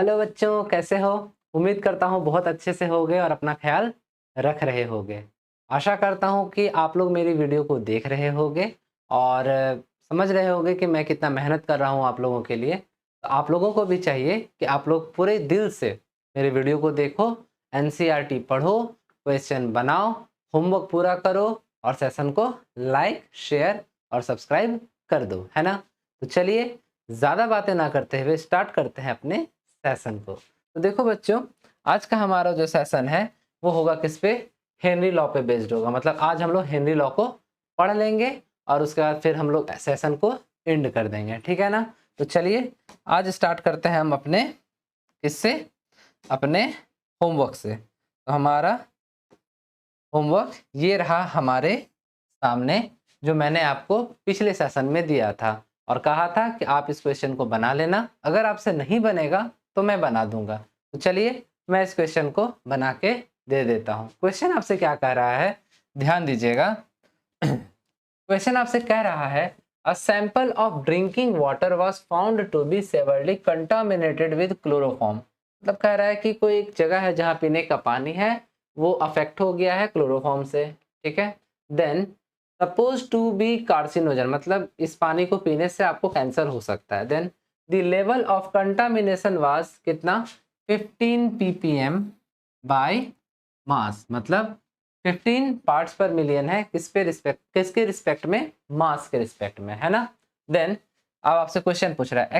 Hello बच्चों, कैसे हो? उम्मीद करता हूँ बहुत अच्छे से होगे और अपना ख्याल रख रहे होगे। आशा करता हूँ कि आप लोग मेरी वीडियो को देख रहे होगे और समझ रहे होगे कि मैं कितना मेहनत कर रहा हूँ आप लोगों के लिए। तो आप लोगों को भी चाहिए कि आप लोग पूरे दिल से मेरी वीडियो को देखो, एनसीईआरटी पढ़ो, क्वेश्चन बनाओ, होमवर्क पूरा करो और सेशन को लाइक, शेयर और सब्सक्राइब कर दो, है ना? तो चलिए ज़्यादा बातें ना करते हुए स्टार्ट करते हैं अपने सेशन को। तो देखो बच्चों, आज का हमारा जो सेशन है वो होगा किस पे? हेनरी लॉ पे बेस्ड होगा। मतलब आज हम लोग हेनरी लॉ को पढ़ लेंगे और उसके बाद फिर हम लोग सेशन को एंड कर देंगे, ठीक है ना? तो चलिए आज स्टार्ट करते हैं हम अपने किससे? अपने होमवर्क से। तो हमारा होमवर्क ये रहा हमारे सामने, जो मैंने आपको पिछले सेशन में दिया था और कहा था कि आप इस क्वेश्चन को बना लेना। अगर आपसे नहीं बनेगा तो मैं बना दूंगा। तो चलिए मैं इस क्वेश्चन को बना के दे देता हूँ। क्वेश्चन आपसे क्या कह रहा है, ध्यान दीजिएगा। क्वेश्चन आपसे कह रहा है, a sample of drinking water was found to be severely contaminated with chloroform. मतलब कह रहा है कि कोई एक जगह है जहाँ पीने का पानी है वो अफेक्ट हो गया है क्लोरोफॉर्म से, ठीक है? Then suppose to be carcinogen, मतलब इस पानी को पीने से आपको कैंसर हो सकता है। Then the level of contamination was कितना? 15 ppm बाय मास, मतलब 15 पार्ट्स पर मिलियन है किसके रिस्पेक्ट में? मास के रिस्पेक्ट में, है ना? देन अब आपसे क्वेश्चन पूछ रहा है,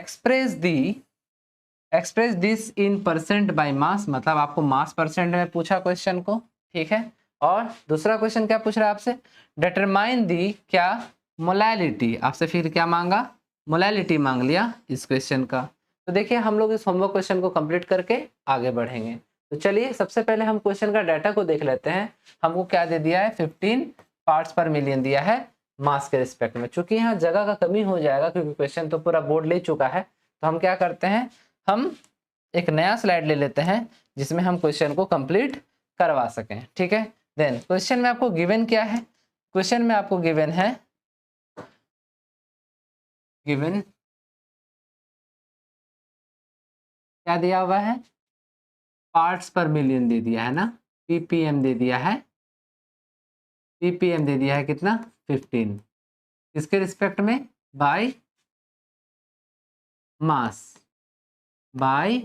express this in percent by mass, मतलब आपको मास परसेंट में पूछा क्वेश्चन को, ठीक है? और दूसरा क्वेश्चन क्या पूछ रहा है आपसे? डिटरमाइन दी क्या? मोलैलिटी। आपसे फिर क्या मांगा? मोलैलिटी मांग लिया इस क्वेश्चन का। तो देखिए हम लोग इस होमवर्क क्वेश्चन को कंप्लीट करके आगे बढ़ेंगे। तो चलिए सबसे पहले हम क्वेश्चन का डाटा को देख लेते हैं। हमको क्या दे दिया है? 15 पार्ट्स पर मिलियन दिया है मास के रिस्पेक्ट में। चूंकि यहाँ जगह का कमी हो जाएगा क्योंकि क्वेश्चन तो पूरा बोर्ड ले चुका है, तो हम क्या करते हैं, हम एक नया स्लाइड ले लेते हैं जिसमें हम क्वेश्चन को कंप्लीट करवा सकें, ठीक है? देन क्वेश्चन में आपको गिवन क्या है? क्वेश्चन में आपको गिवन है, गिवन क्या दिया हुआ है? पार्ट्स पर मिलियन दे दिया है ना, पीपीएम दे दिया है। पीपीएम दे दिया है कितना? 15। किसके रिस्पेक्ट में? बाय मास, बाय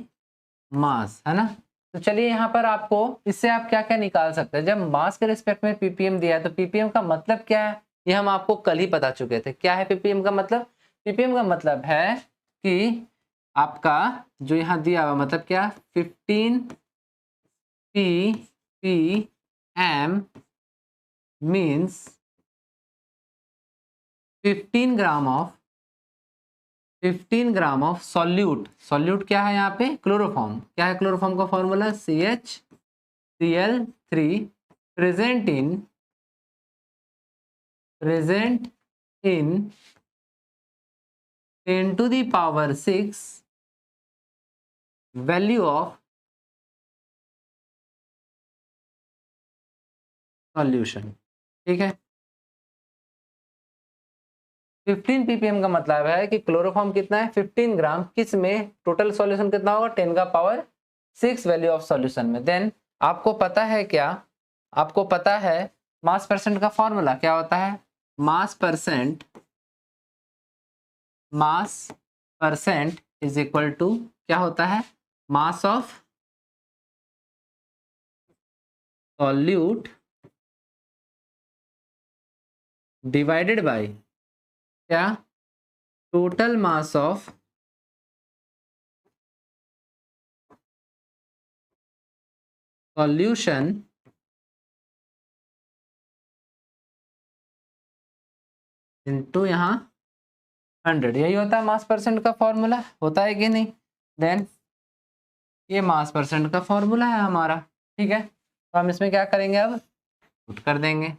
मास, है ना? तो चलिए यहाँ पर आपको इससे आप क्या क्या निकाल सकते हैं। जब मास के रिस्पेक्ट में पीपीएम दिया है तो पीपीएम का मतलब क्या है ये हम आपको कल ही बता चुके थे। क्या है पीपीएम का मतलब? पीपीएम का मतलब है कि आपका जो यहाँ दिया हुआ मतलब क्या? 15 ppm means 15 gram of solute. Solute क्या है यहाँ पे? क्लोरोफॉर्म। क्या है क्लोरोफॉर्म का formula? CHCl3 present in 10 to the power 6 value of solution, ठीक है? 15 ppm का मतलब है कि क्लोरोफॉर्म कितना है? 15 ग्राम। किस में? टोटल सॉल्यूशन कितना होगा? 10 का पावर 6 वैल्यू ऑफ सॉल्यूशन में। देन आपको पता है क्या? आपको पता है मास परसेंट का फॉर्मूला क्या होता है? Mass percent is equal to क्या होता है? Mass of solute divided by क्या? Total mass of solution into यहाँ 100। यही होता है मास परसेंट का फॉर्मूला, होता है कि नहीं? देन ये मास परसेंट का फॉर्मूला है हमारा, ठीक है? तो हम इसमें क्या करेंगे? अब पुट कर देंगे,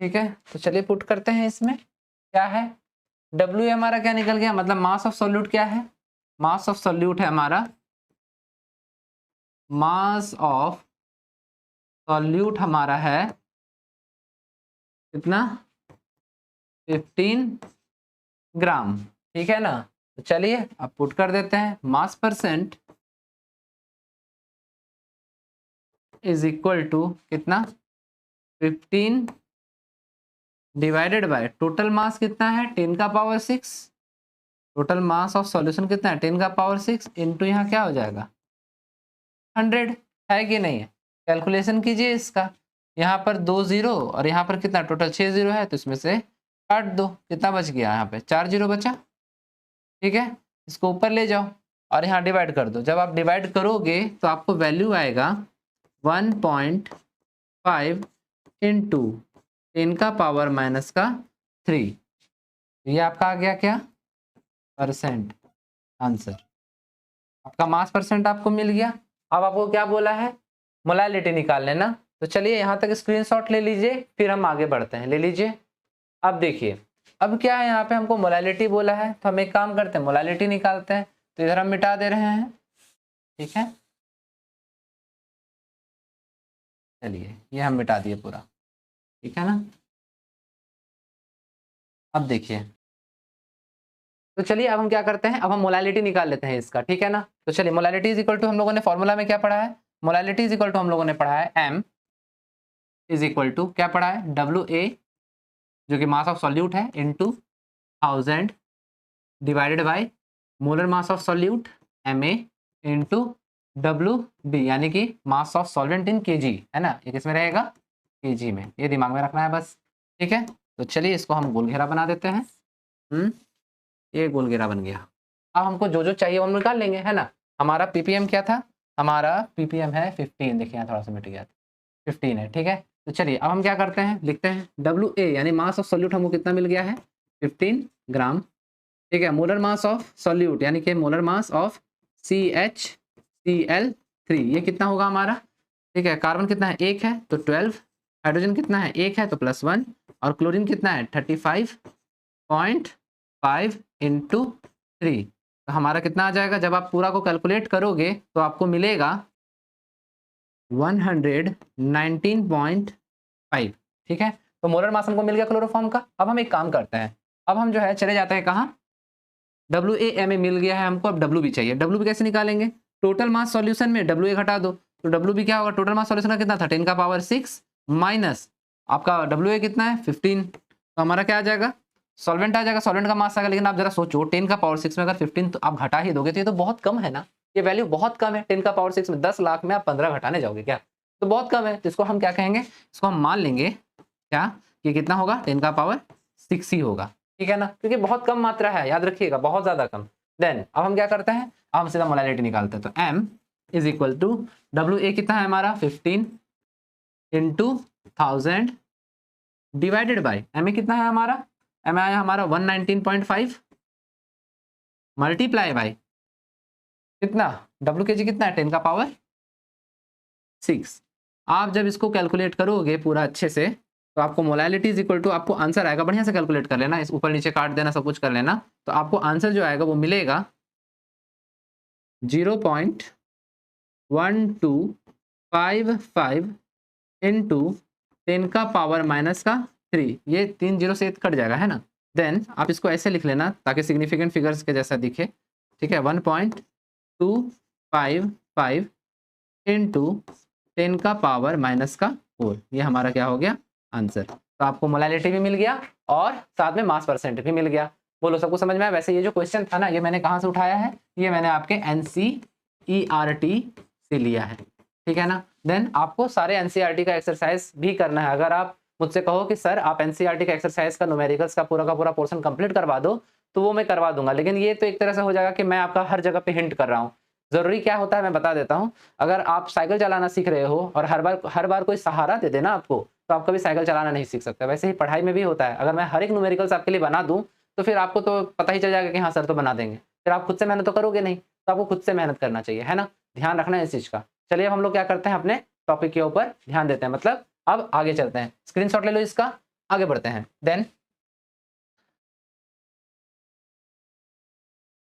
ठीक है? तो चलिए पुट करते हैं। इसमें क्या है? W हमारा क्या निकल गया? मतलब मास ऑफ सॉल्यूट क्या है? मास ऑफ सॉल्यूट है हमारा, मास ऑफ सॉल्यूट हमारा है कितना? 15 ग्राम, ठीक है ना? तो चलिए अब पुट कर देते हैं। Mass percent is equal to कितना 15 डिवाइडेड बाय टोटल मास कितना है 10 का power 6, total mass of solution कितना है 10 का पावर 6 इंटू यहाँ क्या हो जाएगा 100 है कि नहीं है। कैलकुलेशन कीजिए इसका, यहाँ पर 2 जीरो और यहाँ पर कितना टोटल 6 जीरो है, तो इसमें से काट दो, कितना बच गया यहाँ पे 4 जीरो बचा। ठीक है, इसको ऊपर ले जाओ और यहाँ डिवाइड कर दो। जब आप डिवाइड करोगे तो आपको वैल्यू आएगा 1.5 इंटू 10 का पावर माइनस का 3। ये आपका आ गया क्या परसेंट आंसर। आपका मास परसेंट आपको मिल गया। अब आपको क्या बोला है मोलालिटी निकाल लेना। तो चलिए यहाँ तक स्क्रीनशॉट ले लीजिए, फिर हम आगे बढ़ते हैं। ले लीजिए। अब देखिए अब क्या है, यहाँ पे हमको मोलालिटी बोला है, तो हम एक काम करते हैं मोलालिटी निकालते हैं। तो इधर हम मिटा दे रहे हैं। ठीक है, चलिए ये हम मिटा दिए पूरा। ठीक है ना। अब देखिए, तो चलिए अब हम क्या करते हैं, अब हम मोलालिटी निकाल लेते हैं इसका। ठीक है ना। तो चलिए मोलालिटी इज इक्वल टू हम लोगों ने फॉर्मूला में क्या पढ़ा है, मोलालिटी इज इक्वल टू हम लोगों ने पढ़ा है m इज इक्वल टू क्या पढ़ा है WA जो कि मास ऑफ सॉल्यूट है into 1000 divided by molar mass of solute MA into WB यानी कि mass of solvent in kg है ना। ये किसमें रहेगा kg में, ये दिमाग में रखना है बस। ठीक है, तो चलिए इसको हम गोल घेरा बना देते हैं। ये गोल घेरा बन गया। अब हमको जो जो चाहिए वो हम निकाल लेंगे है ना। हमारा ppm क्या था, हमारा ppm है 15। देखिए यहाँ थोड़ा सा मिट गया, 15 है। ठीक है, तो चलिए अब हम क्या करते हैं, लिखते हैं WA यानी मास ऑफ सॉल्यूट हमको कितना मिल गया है 15 ग्राम। ठीक है, मोलर मास ऑफ सॉल्यूट यानी कि मोलर मास ऑफ CHCl3 ये कितना होगा हमारा। ठीक है, कार्बन कितना है 1 है तो 12, हाइड्रोजन कितना है 1 है तो +1 और क्लोरीन कितना है 35.5 इंटू 3। तो हमारा कितना आ जाएगा, जब आप पूरा को कैलकुलेट करोगे तो आपको मिलेगा 119.5। ठीक है, तो मोलर मास हमको मिल गया क्लोरोफॉर्म का। अब हम एक काम करते हैं, अब हम जो है चले जाते हैं कहाँ, WA मिल गया है हमको, अब WB चाहिए। WB कैसे निकालेंगे, टोटल मास सॉल्यूशन में WA घटा दो तो WB क्या होगा, टोटल मास सॉल्यूशन का कितना था 10 का पावर 6 माइनस आपका WA कितना है 15। तो हमारा क्या आ जाएगा सॉल्वेंट आ जाएगा, सॉल्वेंट का मास आएगा। लेकिन आप जरा सोचो 10 का पावर 6 में अगर 15 तो आप घटा ही दोगे तो ये तो बहुत कम है ना, ये वैल्यू बहुत कम है। 10 का पावर 6 में 10 लाख में आप 15 घटाने जाओगे क्या, तो बहुत कम है। तो इसको हम क्या कहेंगे, इसको हम मान लेंगे क्या कि कितना होगा 10 का पावर 6 ही होगा। ठीक है ना, क्योंकि बहुत कम मात्रा है, याद रखिएगा बहुत ज्यादा कम। देन अब हम क्या करते हैं, अब हम सीधा मोलालिटी निकालते हैं। तो m is equal to WA कितना है हमारा 15 इंटू 1000 डिवाइडेड बाई MA कितना है हमारा, MA आया हमारा 119.5 मल्टीप्लाई बाई कितना WKg कितना है 10 का पावर 6। आप जब इसको कैलकुलेट करोगे पूरा अच्छे से तो आपको मोलालिटी इज इक्वल टू आपको आंसर आएगा, बढ़िया से कैलकुलेट कर लेना, इस ऊपर नीचे काट देना, सब कुछ कर लेना। तो आपको आंसर जो आएगा वो मिलेगा 0.1255 इंटू 10 का पावर माइनस का 3। ये 3 जीरो से कट जाएगा है ना। देन आप इसको ऐसे लिख लेना ताकि सिग्निफिकेंट फिगर्स के जैसा दिखे। ठीक है, 1.255 इंटू 10 का पावर माइनस का 4, ये हमारा क्या हो गया आंसर। तो आपको मोलालिटी भी मिल गया और साथ में मास परसेंट भी मिल गया। बोलो सबको समझ में आया। वैसे ये जो क्वेश्चन था ना, ये मैंने कहाँ से उठाया है, ये मैंने आपके NCERT से लिया है। ठीक है ना। देन आपको सारे NCERT का एक्सरसाइज भी करना है। अगर आप मुझसे कहो कि सर आप NCERT का एक्सरसाइज का न्यूमेरिकल्स का पूरा पोर्शन कंप्लीट करवा दो, तो वो मैं करवा दूंगा। लेकिन ये तो एक तरह से हो जाएगा कि मैं आपका हर जगह पे हिंट कर रहा हूँ। जरूरी क्या होता है मैं बता देता हूँ। अगर आप साइकिल चलाना सीख रहे हो और हर बार कोई सहारा दे देना आपको, तो आप कभी साइकिल चलाना नहीं सीख सकते। वैसे ही पढ़ाई में भी होता है। अगर मैं हर एक न्यूमेरिकल्स आपके लिए बना दूं तो फिर आपको तो पता ही चल जाएगा कि हाँ सर तो बना देंगे, फिर आप खुद से मेहनत तो करोगे नहीं। तो आपको खुद से मेहनत करना चाहिए, है ना। ध्यान रखना है इस चीज का। चलिए अब हम लोग क्या करते हैं, अपने टॉपिक के ऊपर ध्यान देते हैं, मतलब अब आगे चलते हैं। स्क्रीनशॉट ले लो इसका, आगे बढ़ते हैं। देन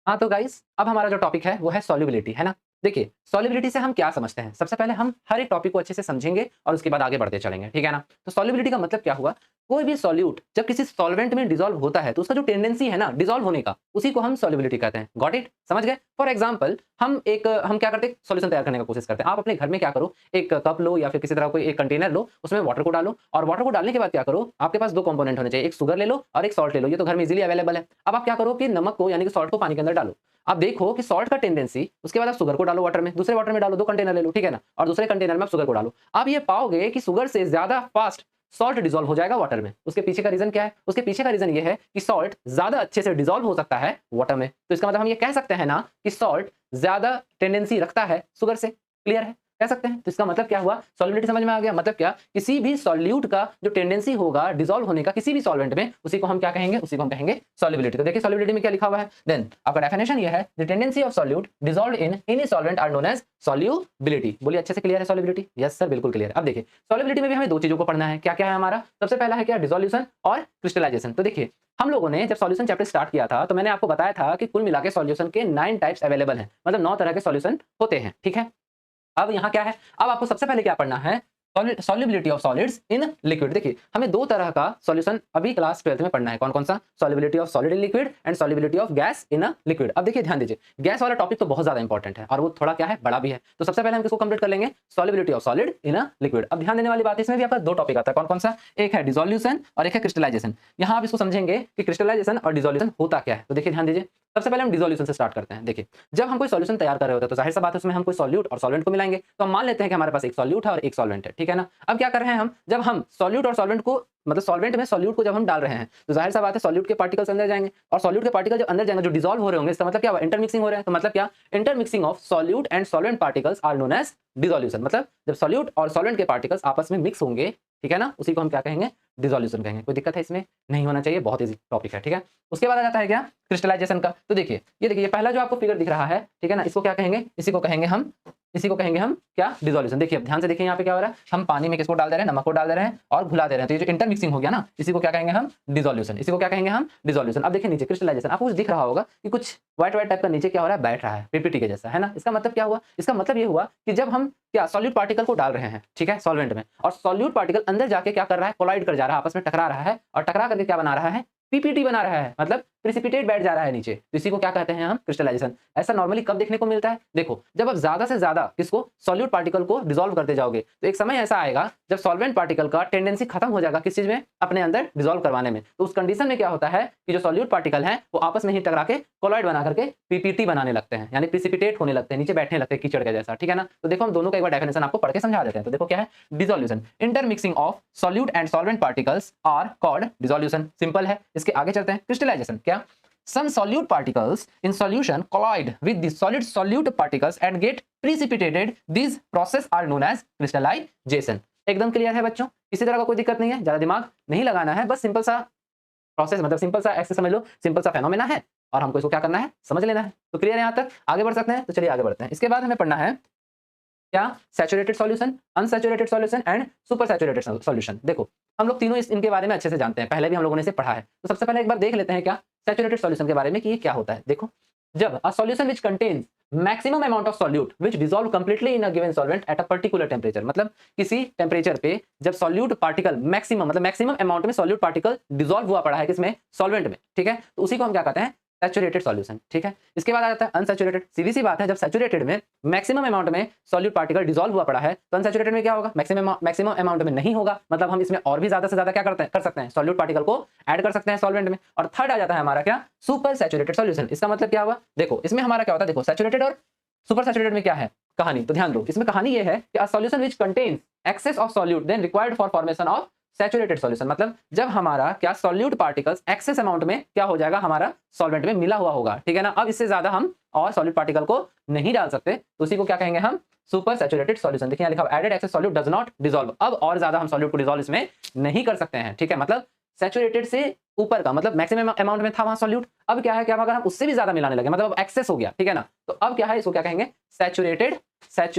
हाँ तो गाइस अब हमारा जो टॉपिक है वो है सॉल्युबिलिटी, है ना। देखिए सॉल्युबिलिटी से हम क्या समझते हैं, सबसे पहले हम हर एक टॉपिक को अच्छे से समझेंगे और उसके बाद आगे बढ़ते चलेंगे, ठीक है ना। तो सॉल्युबिलिटी का मतलब क्या हुआ, कोई भी सॉल्यूट जब किसी सॉल्वेंट में डिसॉल्व होता है तो उसका जो टेंडेंसी है ना डिसॉल्व होने का, उसी को हम सॉल्युबिलिटी कहते हैं। Got it? समझ गए? फॉर एग्जांपल हम क्या करते हैं, सॉल्यूशन तैयार करने का कोशिश करते हैं। आप अपने घर में क्या करो, एक कप लो या फिर किसी तरह कोई एक कंटेनर लो, उसमें वाटर को डालो और वाटर को डालने के बाद क्या करो, आपके पास दो कंपोनेंट होने चाहिए, एक शुगर ले लो और एक सॉल्ट ले लो। ये तो घर में इजीली अवेलेबल है। अब आप क्या करो कि नमक को यानी कि सॉल्ट को पानी के अंदर डालो। आप देखो कि सॉल्ट का टेंडेंसी, उसके बाद आप शुगर को डालो वाटर में, दूसरे वाटर में डालो, दो कंटेनर ले लो, ठीक है ना, और दूसरे कंटेनर में आप शुगर को डालो। आप ये पाओगे कि शुगर से ज्यादा फास्ट सॉल्ट डिसॉल्व हो जाएगा वाटर में। उसके पीछे का रीजन क्या है? उसके पीछे का रीजन ये है कि सॉल्ट ज्यादा अच्छे से डिसॉल्व हो सकता है वाटर में। तो इसका मतलब हम ये कह सकते हैं ना कि सॉल्ट ज्यादा टेंडेंसी रखता है शुगर से। क्लियर है? कह सकते हैं। तो इसका मतलब क्या हुआ? सॉल्युबिलिटी समझ में आ गया। मतलब क्या, किसी भी सॉल्यूट का जो टेंडेंसी होगा डिसॉल्व होने का किसी भी सॉल्वेंट में, उसी को हम क्या कहेंगे? उसी को हम कहेंगे सॉल्युबिलिटी। तो देखिए सॉल्युबिलिटी में क्या लिखा हुआ है, देन आपका डेफिनेशन ये है, the tendency of solute dissolved in any solvent are known as solubility. बोलिए अच्छे से क्लियर है सॉल्युबिलिटी? यस सर, बिल्कुल क्लियर है। अब देखिए सॉल्युबिलिटी में भी हमें दो चीजों को पढ़ना है। क्या क्या है हमारा? सबसे पहला है क्या? डिसोल्यूशन और क्रिस्टलाइजेशन। तो देखिए हम लोगों ने जब सॉल्यूशन चैप्टर स्टार्ट किया था तो मैंने आपको बताया था कि कुल मिला के सॉल्यूशन के 9 टाइप्स अवेलेबल हैं, मतलब 9 तरह के सॉल्यूशन होते हैं। ठीक है, अब यहाँ क्या है, अब आपको सबसे पहले क्या पढ़ना है, solubility of solids in liquid. देखिए हमें दो तरह का सॉल्यूशन अभी क्लास 12th में पढ़ना है। कौन कौन सा? Solubility of solid in liquid and solubility of gas in a liquid. अब देखिए ध्यान दीजिए, गैस वाला टॉपिक तो बहुत ज्यादा इंपॉर्टेंट है और वो थोड़ा क्या है, बड़ा भी है। तो सबसे पहले हम किसको कंप्लीट कर लेंगे? Solubility of solid in a liquid. अब ध्यान देने वाली बात है, इसमें भी आपका दो टॉपिक आता है। कौन कौन सा? एक है डिसोल्यूशन और एक है क्रिस्टलाइजेशन। यहाँ आप इसको समझेंगे कि क्रिस्टलाइजेशन और डिसोल्यूशन होता क्या है। तो देखिए ध्यान दीजिए, सबसे पहले हम डिसोल्यूशन से स्टार्ट करते हैं। देखिए जब हम कोई सॉल्यूशन तैयार कर रहे होते हैं तो जाहिर सा बात है उसमें हम कोई सॉल्यूट और सॉल्वेंट को मिलाएंगे। तो हम मान लेते हैं कि हमारे पास एक सॉल्यूट है और एक सॉल्वेंट है, ठीक है ना। अब क्या कर रहे हैं हम, जब हम सॉल्यूट और सॉल्वेंट को मतलब सॉल्वेंट में सॉल्यूट को जब हम डाल रहे हैं तो जाहिर सा बात है सॉल्यूट के पार्टिकल्स अंदर जाएंगे और सॉल्यूट के पार्टिकल जब अंदर जाएंगे जो डिसॉल्व हो रहे होंगे, इसका मतलब क्या हुआ? इंटरमिक्सिंग हो रहा है। तो मतलब क्या? Intermixing of solute and solvent particles are known as dissolution. मतलब जब सॉल्यूट और सॉल्वेंट के पार्टिकल्स आपस में मिक्स होंगे, ठीक है ना, उसी को हम क्या कहेंगे? डिसोल्यूशन कहेंगे। कोई दिक्कत है इसमें? नहीं होना चाहिए, बहुत इजी टॉपिक है, ठीक है। उसके बाद आ जाता है क्या? क्रिस्टलाइजेशन का। तो देखिए ये देखिए, ये पहला जो आपको फिगर दिख रहा है, ठीक है ना, इसको क्या कहेंगे? इसी को कहेंगे हम क्या? डिसोल्यूशन। देखिए ध्यान से देखिए यहाँ पे क्या हो रहा है, हम पानी में किसको डाल दे रहे हैं? नमक को डाल दे रहे हैं और घुला दे रहे हैं। तो ये जो इंटरमिक्सिंग हो गया ना, इसी को क्या कहेंगे हम? डिसोल्यूशन। इसी को क्या कहेंगे हम? डिसोल्यूशन। अब देखिए नीचे क्रिस्टलाइजेशन, आपको कुछ दिख रहा होगा कि कुछ व्हाइट व्हाइट टाइप का नीचे क्या हो रहा है? बैठ रहा है, पीपीटी के जैसा, है ना। इसका मतलब क्या हुआ? इसका मतलब ये हुआ कि जब हम क्या सॉल्यूट पार्टिकल को डाल रहे हैं, ठीक है, सॉल्वेंट में, और सॉल्यूट पार्टिकल अंदर जाके क्या कर रहा है? कोलाइड कर जा रहा है, आपस में टकरा रहा है और टकरा करके क्या बना रहा है? पीपीटी बना रहा है, मतलब प्रेसिपिटेट बैठ जा रहा है नीचे। तो इसी को क्या कहते हैं हम? क्रिस्टलाइजेशन। ऐसा नॉर्मली कब देखने को मिलता है? देखो जब आप ज्यादा से ज्यादा किसको? सॉल्यूट पार्टिकल को डिसॉल्व करते जाओगे तो एक समय ऐसा आएगा जब सॉल्वेंट पार्टिकल का टेंडेंसी खत्म हो जाएगा किस चीज में? अपने अंदर डिसॉल्व करवाने में। तो उस कंडीशन में क्या होता है कि जो सॉल्यूट पार्टिकल है वो आपस में ही टकरा के कोलॉइड बना करके पीपीटी बनाने लगते हैं, यानी प्रेसिपिटेट होने लगते हैं, नीचे बैठने लगते हैं कीचड़ के जैसा, ठीक है ना। तो देखो हम दोनों का एक बार डेफिनेशन आपको पढ़ के समझा देते हैं। तो देखो क्या है? Dissolution, intermixing of solute and solvent particles are called dissolution. Simple है। इसके आगे चलते हैं, क्रिस्टलाइजेशन। क्या? Some solute particles in solution collide with the solid solute particles and get precipitated. These process are known as crystallization. एकदम clear है बच्चों? किसी तरह का कोई दिक्कत नहीं है, ज्यादा दिमाग नहीं लगाना है, बस सिंपल सा प्रोसेस, मतलब सिंपल सा ऐसे समझ लो, सिंपल सा फेनोमेना है और हमको इसको क्या करना है? समझ लेना है। तो क्लियर है यहाँ तक? आगे बढ़ सकते हैं? तो चलिए आगे बढ़ते हैं। इसके बाद हमें पढ़ना है क्या? Saturated solution, unsaturated solution and super saturated solution. देखो हम लोग तीनों इनके बारे में अच्छे से जानते हैं, पहले भी हम लोगों ने इसे पढ़ा है। तो सबसे पहले एक बार देख लेते हैं क्या सैचुरेटेड सॉल्यूशन के बारे में कि ये क्या होता है। देखो जब अ solution which contains maximum amount of solute which dissolve completely in a given solvent at a particular temperature, मतलब किसी टेंपरेचर पे जब सॉल्यूट पार्टिकल मैक्सिमम, मतलब मैक्सिमम अमाउंट में सॉल्यूट पार्टिकल डिसॉल्व हुआ पड़ा है किसमें? सॉल्वेंट में, ठीक है। तो उसी को हम क्या कहते हैं? सैचुरेटेड सॉल्यूशन, ठीक है। इसके बाद आ जाता है अनसैचुरेटेड। सीधी सी बात है, जब सैचुरेटेड में मैक्सिमम अमाउंट में सॉल्यूट पार्टिकल डिसॉल्व हुआ पड़ा है तो अनसैचुरेटेड में क्या होगा? मैक्सिमम अमाउंट में नहीं होगा, मतलब हम इसमें और भी ज्यादा से ज्यादा क्या कर सकते हैं? सॉल्यूट पार्टिकल को ऐड कर सकते हैं सॉल्वेंट में। और थर्ड आ जाता है हमारा क्या? Super saturated solution. इसका मतलब क्या हुआ? देखो इसमें हमारा क्या होता है, देखो सैचुरेटेड और सुपर सैचुरेटेड में क्या है कहानी, तो ध्यान दो। इसमें कहानी ये है कि a solution which contains excess of solute than required for formation of saturated solution, मतलब जब हमारा क्या सॉल्यूट पार्टिकल्स एक्सेस अमाउंट में क्या हो जाएगा? हमारा सॉल्वेंट में मिला हुआ होगा, ठीक है ना। अब इससे ज्यादा हम और सॉल्यूट पार्टिकल को नहीं डाल सकते, तो उसी को क्या कहेंगे हम? Super saturated solution. देखिए लिखा added excess solute does not dissolve. अब और ज्यादा हम सॉल्यूट को डिसॉल्व इसमें नहीं कर सकते हैं, ठीक है। मतलब सैचुरेटेड से ऊपर का, मतलब मैक्सिमम अमाउंट में था वहां सॉल्यूट, अब क्या है, क्या अगर हम उससे भी ज्यादा मिलाने लगे, मतलब अब एक्सेस हो गया, ठीक है ना। तो अब क्या है, इसको क्या कहेंगे? Saturated,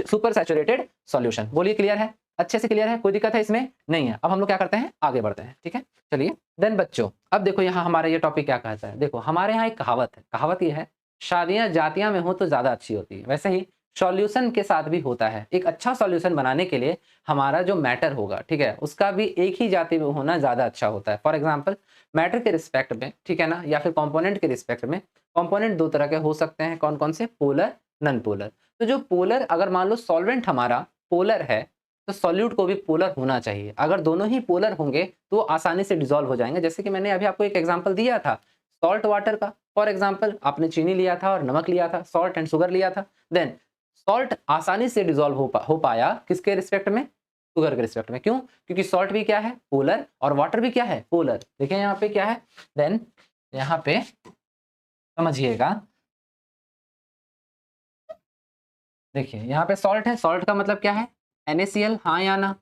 super saturated solution. बोलिए क्लियर है? अच्छे से क्लियर है? कोई दिक्कत है इसमें? नहीं है। अब हम लोग क्या करते हैं? आगे बढ़ते हैं, ठीक है। चलिए देन बच्चों, अब देखो यहाँ हमारा ये टॉपिक क्या कहता है। देखो हमारे यहाँ एक कहावत है, कहावत ये है, शादियां जातियां में हो तो ज्यादा अच्छी होती है। वैसे ही सॉल्यूशन के साथ भी होता है। एक अच्छा सॉल्यूशन बनाने के लिए हमारा जो मैटर होगा, ठीक है, उसका भी एक ही जाति में होना ज़्यादा अच्छा होता है। फॉर एग्जांपल मैटर के रिस्पेक्ट में, ठीक है ना, या फिर कंपोनेंट के रिस्पेक्ट में, कंपोनेंट दो तरह के हो सकते हैं। कौन-कौन से? Polar, non polar. तो जो पोलर, अगर मान लो सॉल्वेंट हमारा पोलर है, तो सॉल्यूट को भी पोलर होना चाहिए। अगर दोनों ही पोलर होंगे तो आसानी से डिसॉल्व हो जाएँगे। जैसे कि मैंने अभी आपको एक एग्जांपल दिया था सॉल्ट वाटर का। फॉर एग्जांपल आपने चीनी लिया था और नमक लिया था, सॉल्ट एंड शुगर लिया था। देन सॉल्ट आसानी से डिसॉल्व हो पाया किसके रिस्पेक्ट में? शुगर के रिस्पेक्ट में। क्यों? क्योंकि सॉल्ट भी क्या है? पोलर, और वाटर भी क्या है? पोलर। देखिए यहाँ पे क्या है? देन यहाँ पे समझिएगा, देखिए यहाँ पे सॉल्ट है। सॉल्ट का मतलब क्या है? NaCl, हाँ या ना?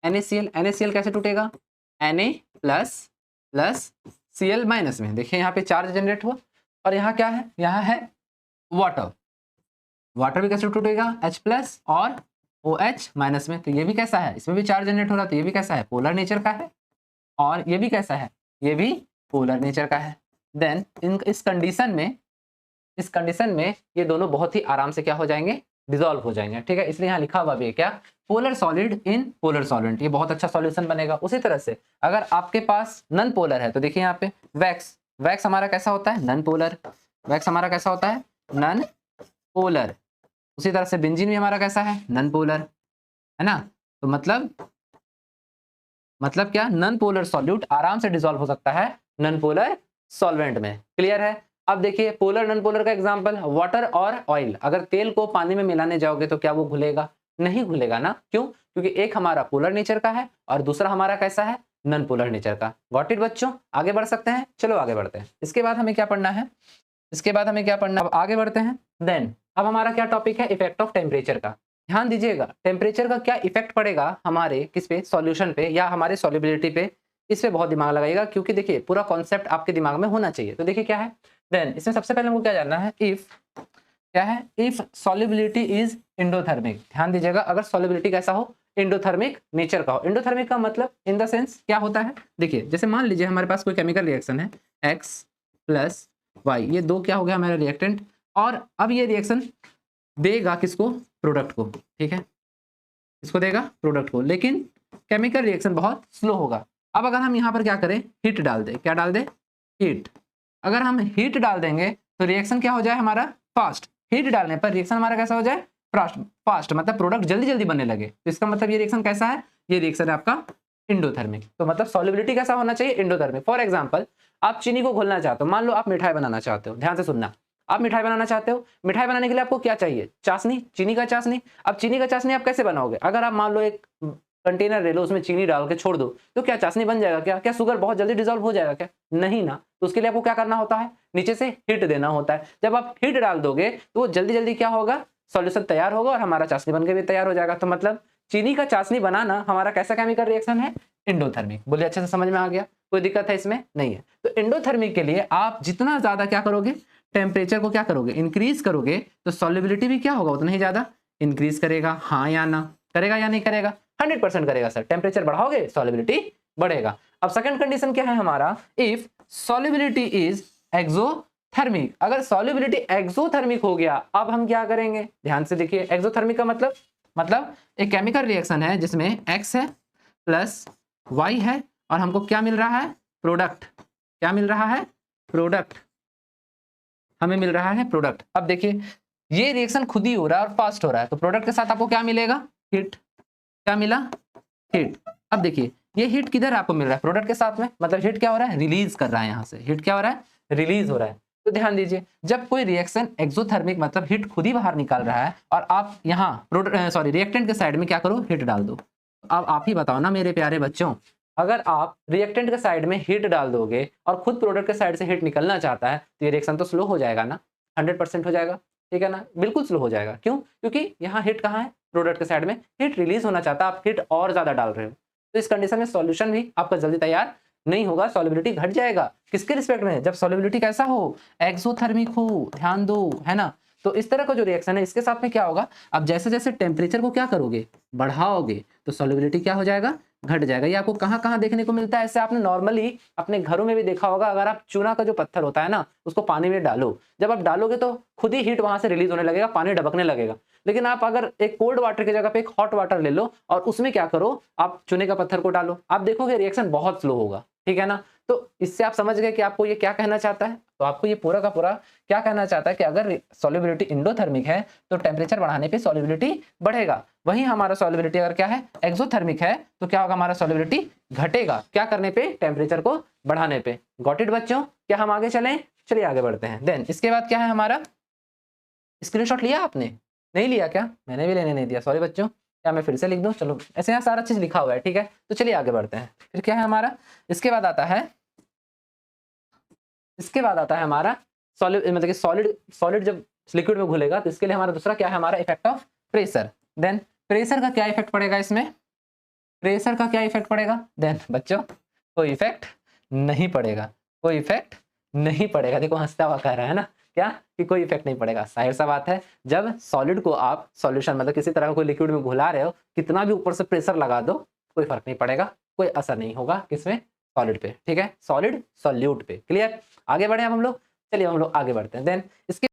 NaCl कैसे टूटेगा? Na plus plus Cl minus में। देखिए यहाँ पे चार्ज जनरेट हुआ, और यहाँ क्या है? यहाँ है वाटर। वाटर भी कैसे टूटेगा? H प्लस और OH माइनस में। तो ये भी कैसा है? इसमें भी चार्ज जनरेट हो रहा है, तो ये भी कैसा है? पोलर नेचर का है। और ये भी कैसा है? ये भी पोलर नेचर का है। देन इस कंडीशन में ये दोनों बहुत ही आराम से क्या हो जाएंगे? डिसॉल्व हो जाएंगे, ठीक है। इसलिए यहाँ लिखा हुआ भी है क्या? Polar solid in polar solvent. ये बहुत अच्छा सॉल्यूशन बनेगा। उसी तरह से अगर आपके पास नॉन पोलर है, तो देखिए यहाँ पे वैक्स हमारा कैसा होता है? Non polar. वैक्स हमारा कैसा होता है? Non polar. उसी तरह से बेंजीन भी हमारा कैसा है? नॉन पोलर, है ना। तो मतलब क्या? नॉन पोलर सॉल्यूट आराम से डिसॉल्व हो सकता है नॉन पोलर सॉल्वेंट में। क्लियर है? अब देखिए पोलर नॉन पोलर का एग्जांपल, वाटर और ऑयल। अगर तेल को पानी में मिलाने जाओगे तो क्या वो घुलेगा? नहीं घुलेगा ना। क्यों? क्योंकि एक हमारा पोलर नेचर का है और दूसरा हमारा कैसा है? नॉन पोलर नेचर का। गॉट इट बच्चों? आगे बढ़ सकते हैं? चलो आगे बढ़ते हैं। इसके बाद हमें क्या पढ़ना है? अब आगे बढ़ते हैं। देन अब हमारा क्या टॉपिक है? इफेक्ट ऑफ टेम्परेचर का। ध्यान दीजिएगा, टेम्परेचर का क्या इफेक्ट पड़ेगा हमारे किस पे? सॉल्यूशन पे या हमारे सॉल्युबिलिटी पे। इस पे बहुत दिमाग लगाइएगा, क्योंकि देखिए पूरा कॉन्सेप्ट आपके दिमाग में होना चाहिए। तो देखिए क्या है, देन इसमें सबसे पहले हमको क्या जानना है? If solubility is endothermic. ध्यान दीजिएगा, अगर सॉल्युबिलिटी कैसा हो? एंडोथर्मिक नेचर का हो। एंडोथर्मिक का मतलब इन द सेंस क्या होता है? देखिए जैसे मान लीजिए हमारे पास कोई केमिकल रिएक्शन है, X प्लस Y, ये दो क्या हो गया हमारा रिएक्टेंट, और अब ये रिएक्शन देगा किसको? प्रोडक्ट को, ठीक है, इसको देगा प्रोडक्ट को, लेकिन केमिकल रिएक्शन बहुत स्लो होगा। अब अगर हम यहाँ पर क्या करें? हीट डाल दें। क्या डाल दें? हीट। अगर हम हीट डाल देंगे तो रिएक्शन क्या हो जाए हमारा? फास्ट। हीट डालने पर रिएक्शन हमारा कैसा हो जाए? फास्ट, मतलब प्रोडक्ट जल्दी जल्दी बनने लगे। तो इसका मतलब ये रिएक्शन कैसा है? ये रिएक्शन है आपका एंडोथर्मिक। तो मतलब सॉल्युबिलिटी कैसा होना चाहिए? एंडोथर्मिक। फॉर एग्जांपल आप चीनी को घोलना चाहते हो, मान लो आप मिठाई बनाना चाहते हो। ध्यान से सुनना, आप मिठाई बनाना चाहते हो। मिठाई बनाने के लिए आपको क्या चाहिए? चाशनी, चीनी का चाशनी। अब चीनी का चाशनी आप कैसे बनाओगे? अगर आप मान लो एक कंटेनर ले लो, उसमें चीनी डाल के छोड़ दो, तो क्या चाशनी बन जाएगा? क्या शुगर बहुत जल्दी डिसॉल्व हो जाएगा? क्या नहीं ना। तो उसके लिए आपको क्या करना होता है? नीचे से हीट देना होता है। जब आप हीट डाल दोगे तो वो जल्दी जल्दी क्या होगा? सॉल्यूशन तैयार होगा और हमारा चाशनी बनके भी तैयार हो जाएगा। तो मतलब चीनी का चाशनी बनाना हमारा कैसा केमिकल रिएक्शन है? एंडोथर्मिक। बोलिए अच्छे से समझ में आ गया? कोई दिक्कत है इसमें? नहीं है। तो एंडोथर्मिक के लिए आप जितना ज्यादा क्या करोगे? टेम्परेचर को क्या करोगे? इंक्रीज करोगे, तो सॉल्युबिलिटी भी क्या होगा? उतना ही ज्यादा इंक्रीज करेगा। हाँ या ना? करेगा या नहीं करेगा? 100% करेगा सर। टेम्परेचर बढ़ाओगे, सॉल्युबिलिटी बढ़ेगा। अब सेकंड कंडीशन क्या है हमारा? If solubility is exothermic. अगर सॉल्युबिलिटी एक्सोथर्मिक हो गया, अब हम क्या करेंगे? ध्यान से देखिए, एक्सोथर्मिक का मतलब एक केमिकल रिएक्शन है जिसमें X है प्लस Y है, और हमको क्या मिल रहा है? प्रोडक्ट। क्या मिल रहा है? प्रोडक्ट। हमें मिल रहा है प्रोडक्ट। अब देखिए ये रिएक्शन खुद ही हो रहा है और फास्ट हो रहा है, तो प्रोडक्ट के साथ आपको क्या मिलेगा? हीट। क्या मिला? हीट। अब देखिए ये हीट किधर आपको मिल रहा है? प्रोडक्ट के साथ में। मतलब हीट क्या हो रहा है? रिलीज कर रहा है। यहाँ से हीट क्या हो रहा है? रिलीज हो रहा है। तो ध्यान दीजिए, जब कोई रिएक्शन एक्सोथर्मिक मतलब हीट खुद ही बाहर निकाल रहा है, और आप यहाँ रिएक्टेंट के साइड में क्या करो? हीट डाल दो। अब आप ही बताओ ना मेरे प्यारे बच्चों, अगर आप रिएक्टेंट के साइड में हीट डाल दोगे और खुद प्रोडक्ट के साइड से हीट निकलना चाहता है, तो ये रिएक्शन तो स्लो हो जाएगा ना। 100% हो जाएगा, ठीक है ना? बिल्कुल स्लो हो जाएगा। क्यों? क्योंकि यहाँ हीट कहाँ है? प्रोडक्ट के साइड में। हीट रिलीज होना चाहता है, आप हीट और ज्यादा डाल रहे हो। तो इस कंडीशन में सॉल्यूशन भी आपका जल्दी तैयार नहीं होगा, सॉल्युबिलिटी घट जाएगा। किसके रिस्पेक्ट में? जब सॉल्युबिलिटी कैसा हो? एक्सोथर्मिक हो। ध्यान दो, है ना। तो इस तरह का जो रिएक्शन है इसके साथ में क्या होगा, अब जैसे जैसे टेम्परेचर को क्या करोगे, बढ़ाओगे, तो सॉल्युबिलिटी क्या हो जाएगा, घट जाएगा। ये आपको कहाँ कहाँ देखने को मिलता है, ऐसे आपने नॉर्मली अपने घरों में भी देखा होगा। अगर आप चूना का जो पत्थर होता है ना, उसको पानी में डालो, जब आप डालोगे तो खुद ही हीट वहां से रिलीज होने लगेगा, पानी ढबकने लगेगा। लेकिन आप अगर एक कोल्ड वाटर की जगह पे एक हॉट वाटर ले लो और उसमें क्या करो, आप चूने का पत्थर को डालो, आप देखोगे रिएक्शन बहुत स्लो होगा, ठीक है ना। तो इससे आप समझ गए कि आपको ये क्या कहना चाहता है। तो आपको ये पूरा का पूरा क्या कहना चाहता है कि अगर सॉल्युबिलिटी इंडोथर्मिक है तो टेम्परेचर बढ़ाने पे सॉल्युबिलिटी बढ़ेगा। वहीं हमारा सॉल्युबिलिटी अगर क्या है, एक्सोथर्मिक है, तो क्या होगा, हमारा सॉल्युबिलिटी घटेगा। क्या करने पे, टेम्परेचर को बढ़ाने पे। गॉट इट बच्चों, क्या हम आगे चलें? चलिए आगे बढ़ते हैं। देन इसके बाद क्या है हमारा, स्क्रीनशॉट लिया आपने? नहीं लिया क्या? मैंने भी लेने नहीं दिया, सॉरी बच्चों। क्या मैं फिर से लिख दूं? चलो, ऐसे यहाँ सारा चीज लिखा हुआ है, ठीक है। तो चलिए आगे बढ़ते हैं। फिर क्या है हमारा, इसके बाद आता है, इसके बाद आता है हमारा सॉलिड, मतलब कि सॉलिड, सॉलिड जब लिक्विड में घुलेगा तो इसके लिए हमारा दूसरा क्या है, हमारा effect of pressure. Then pressure का क्या इफेक्ट पड़ेगा इसमें, प्रेशर का क्या इफेक्ट पड़ेगा? देन बच्चों कोई इफेक्ट नहीं पड़ेगा, कोई इफेक्ट नहीं पड़ेगा। देखो हंसता हुआ कह रहा है ना, क्या कि कोई इफेक्ट नहीं पड़ेगा। जाहिर सा बात है, जब सॉलिड को आप सॉल्यूशन मतलब किसी तरह का कोई लिक्विड में घुला रहे हो, कितना भी ऊपर से प्रेशर लगा दो, कोई फर्क नहीं पड़ेगा, कोई असर नहीं होगा किसमें, सॉलिड पे, ठीक है, सॉलिड सॉल्यूट पे। क्लियर? आगे बढ़े हम लोग, चलिए हम लोग आगे बढ़ते हैं। देन इसके